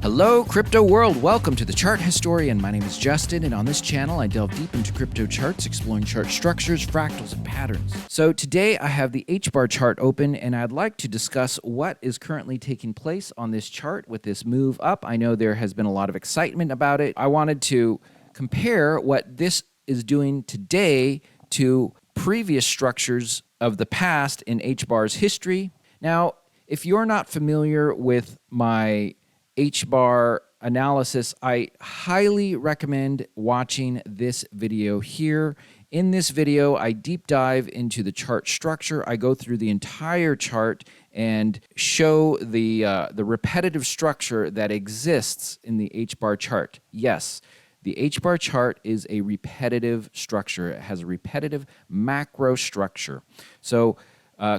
Hello, crypto world. Welcome to the Chart Historian. My name is Justin, and on this channel, I delve deep into crypto charts, exploring chart structures, fractals, and patterns. So today, I have the HBAR chart open, and I'd like to discuss what is currently taking place on this chart with this move up. I know there has been a lot of excitement about it. I wanted to compare what this is doing today to previous structures of the past in HBAR's history. Now, if you're not familiar with my HBAR analysis, I highly recommend watching this video here. In this video, I deep dive into the chart structure. I go through the entire chart and show the repetitive structure that exists in the HBAR chart. Yes, the HBAR chart is a repetitive structure. It has a repetitive macro structure. So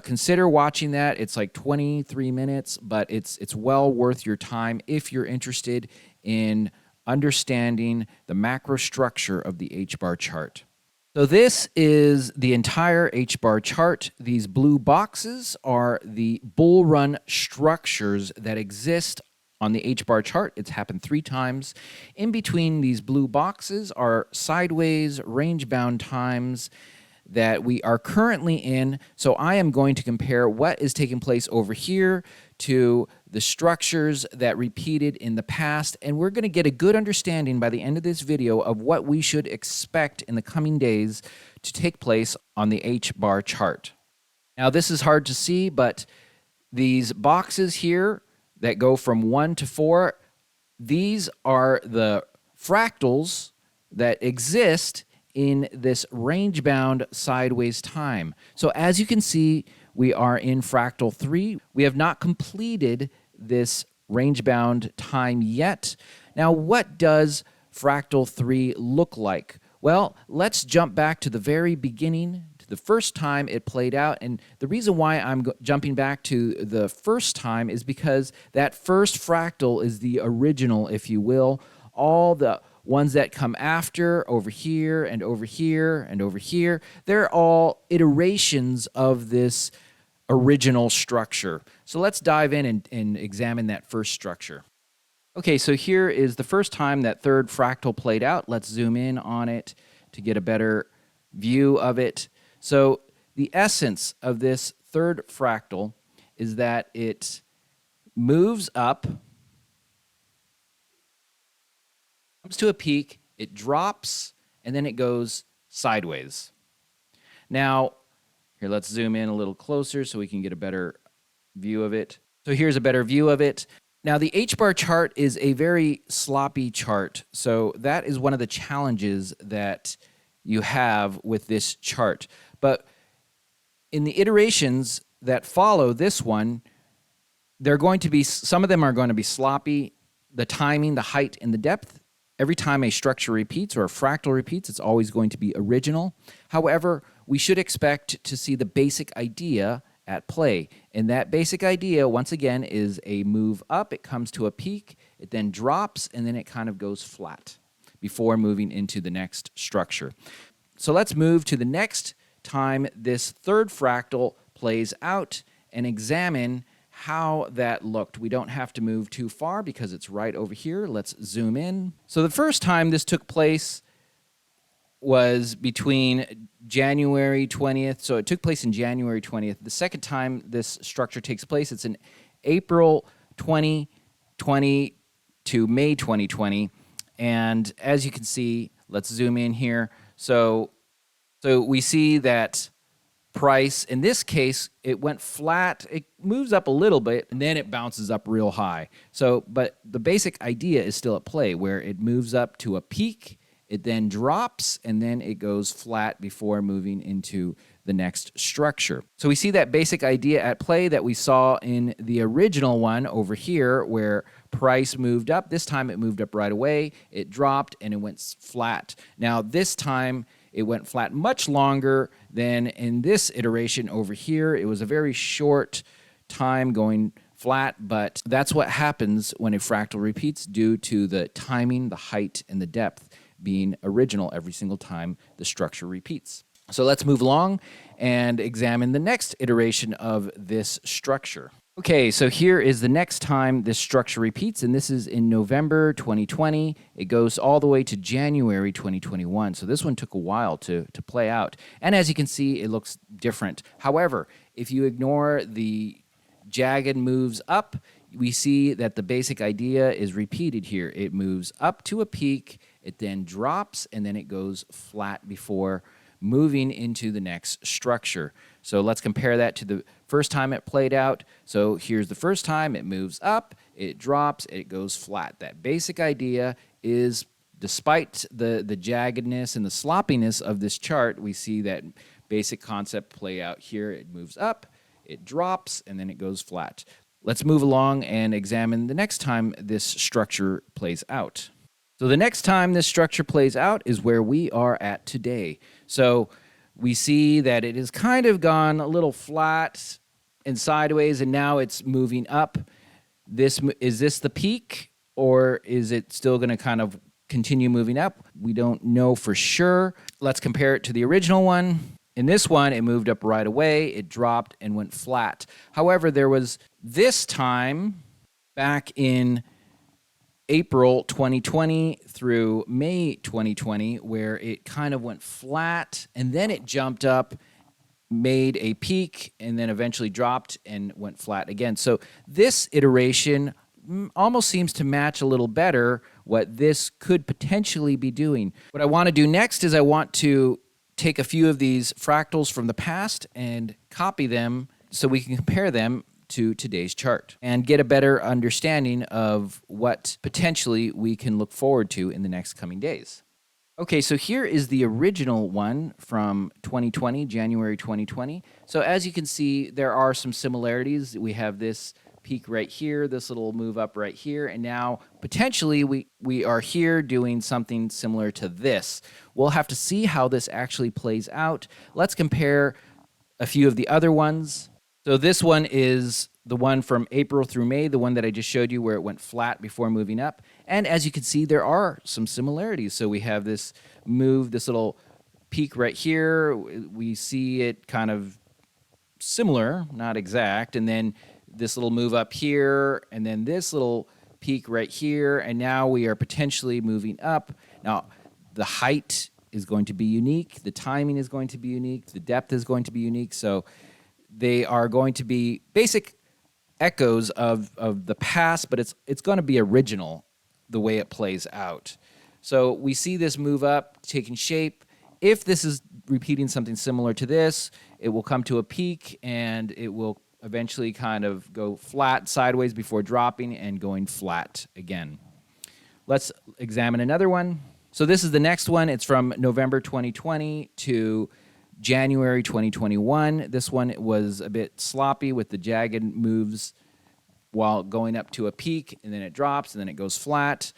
consider watching that. It's like 23 minutes, but it's well worth your time if you're interested in understanding the macro structure of the HBAR chart. So this is the entire HBAR chart. These blue boxes are the bull run structures that exist on the HBAR chart. It's happened 3 times. In between these blue boxes are sideways range-bound times that we are currently in. So I am going to compare what is taking place over here to the structures that repeated in the past, and we're going to get a good understanding by the end of this video of what we should expect in the coming days to take place on the HBAR chart. Now this is hard to see, but these boxes here that go from 1 to 4, these are the fractals that exist in this range-bound sideways time. So as you can see, we are in fractal 3. We have not completed this range-bound time yet. Now, what does fractal 3 look like? Well, let's jump back to the very beginning, to the first time it played out. And the reason why I'm jumping back to the first time is because that first fractal is the original, if you will. All the ones that come after, over here and over here and over here, they're all iterations of this original structure. So let's dive in and examine that first structure. Okay, so here is the first time that third fractal played out. Let's zoom in on it to get a better view of it. So the essence of this third fractal is that it moves up, comes to a peak, it drops, and then it goes sideways. Now, here, let's zoom in a little closer so we can get a better view of it. So here's a better view of it. Now, the HBAR chart is a very sloppy chart, so that is one of the challenges that you have with this chart. But in the iterations that follow this one, they're going to be, some of them are going to be sloppy. The timing, the height, and the depth. Every time a structure repeats or a fractal repeats, it's always going to be original. However, we should expect to see the basic idea at play. And that basic idea, once again, is a move up. It comes to a peak, it then drops, and then it kind of goes flat before moving into the next structure. So let's move to the next time this third fractal plays out and examine how that looked. We don't have to move too far because it's right over here. Let's zoom in. So the first time this took place was between January 20th. So it took place in January 20th. The second time this structure takes place, it's in April 2020 to May 2020. And as you can see, let's zoom in here. So we see that price, in this case, it went flat, it moves up a little bit, and then it bounces up real high. So, but the basic idea is still at play, where it moves up to a peak, it then drops, and then it goes flat before moving into the next structure. So we see that basic idea at play that we saw in the original one over here, where price moved up. This time it moved up right away, it dropped, and it went flat. Now this time, it went flat much longer than in this iteration over here. It was a very short time going flat, but that's what happens when a fractal repeats due to the timing, the height, and the depth being original every single time the structure repeats. So let's move along and examine the next iteration of this structure. Okay, so here is the next time this structure repeats, and this is in November 2020. It goes all the way to January 2021. So this one took a while to play out. And as you can see, it looks different. However, if you ignore the jagged moves up, we see that the basic idea is repeated here. It moves up to a peak, it then drops, and then it goes flat before moving into the next structure. So let's compare that to the first time it played out. So here's the first time. It moves up, it drops, it goes flat. That basic idea is, despite the jaggedness and the sloppiness of this chart, we see that basic concept play out here. It moves up, it drops, and then it goes flat. Let's move along and examine the next time this structure plays out. So the next time this structure plays out is where we are at today. So we see that it has kind of gone a little flat and sideways, and now it's moving up. Is this the peak, or is it still going to kind of continue moving up? We don't know for sure. Let's compare it to the original one. In this one, it moved up right away, it dropped and went flat. However, there was this time back in April 2020 through May 2020 where it kind of went flat and then it jumped up, made a peak, and then eventually dropped and went flat again. So this iteration almost seems to match a little better what this could potentially be doing. What I want to do next is I want to take a few of these fractals from the past and copy them so we can compare them to today's chart and get a better understanding of what potentially we can look forward to in the next coming days. Okay, so here is the original one from 2020, January 2020. So as you can see, there are some similarities. We have this peak right here, this little move up right here, and now potentially we are here doing something similar to this. We'll have to see how this actually plays out. Let's compare a few of the other ones. So this one is the one from April through May, the one that I just showed you where it went flat before moving up. And as you can see, there are some similarities. So we have this move, this little peak right here. We see it kind of similar, not exact. And then this little move up here, and then this little peak right here. And now we are potentially moving up. Now, the height is going to be unique. The timing is going to be unique. The depth is going to be unique. So they are going to be basic echoes of the past, but it's going to be original the way it plays out. So we see this move up, taking shape. If this is repeating something similar to this, it will come to a peak and it will eventually kind of go flat sideways before dropping and going flat again. Let's examine another one. So this is the next one. It's from November 2020 to January 2021. This one was a bit sloppy with the jagged moves while going up to a peak, and then it drops, and then it goes flat.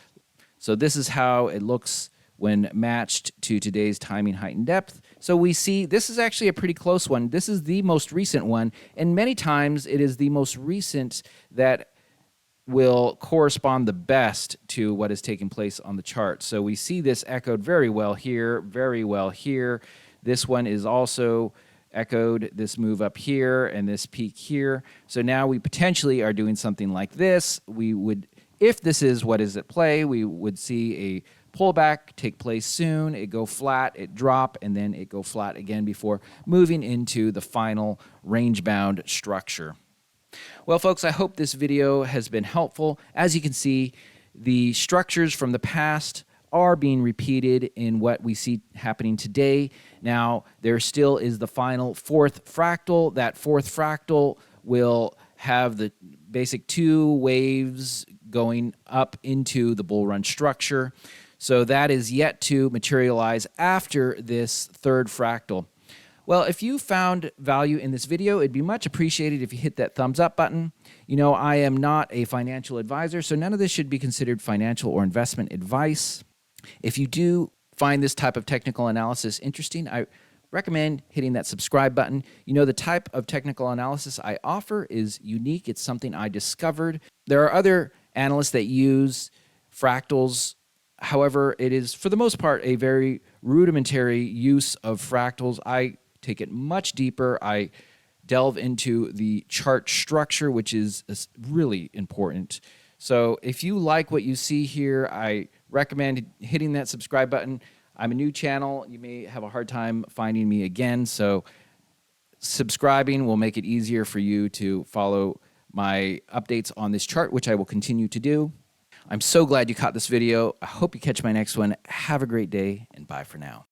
So this is how it looks when matched to today's timing, height, and depth. So we see this is actually a pretty close one. This is the most recent one, and many times it is the most recent that will correspond the best to what is taking place on the chart. So we see this echoed very well here, very well here. This one is also echoed, this move up here and this peak here. So now we potentially are doing something like this. We would, if this is what is at play, we would see a pullback take place soon. It go flat, it drop, and then it go flat again before moving into the final range-bound structure. Well, folks, I hope this video has been helpful. As you can see, the structures from the past are being repeated in what we see happening today. Now, there still is the final fourth fractal. That fourth fractal will have the basic two waves going up into the bull run structure. So that is yet to materialize after this third fractal. Well, if you found value in this video, it'd be much appreciated if you hit that thumbs up button. You know, I am not a financial advisor, so none of this should be considered financial or investment advice. If you do find this type of technical analysis interesting, I recommend hitting that subscribe button. You know, the type of technical analysis I offer is unique. It's something I discovered. There are other analysts that use fractals. However, it is, for the most part, a very rudimentary use of fractals. I take it much deeper. I delve into the chart structure, which is really important. So if you like what you see here, I recommend hitting that subscribe button. I'm a new channel. You may have a hard time finding me again, so subscribing will make it easier for you to follow my updates on this chart, which I will continue to do. I'm so glad you caught this video. I hope you catch my next one. Have a great day, and bye for now.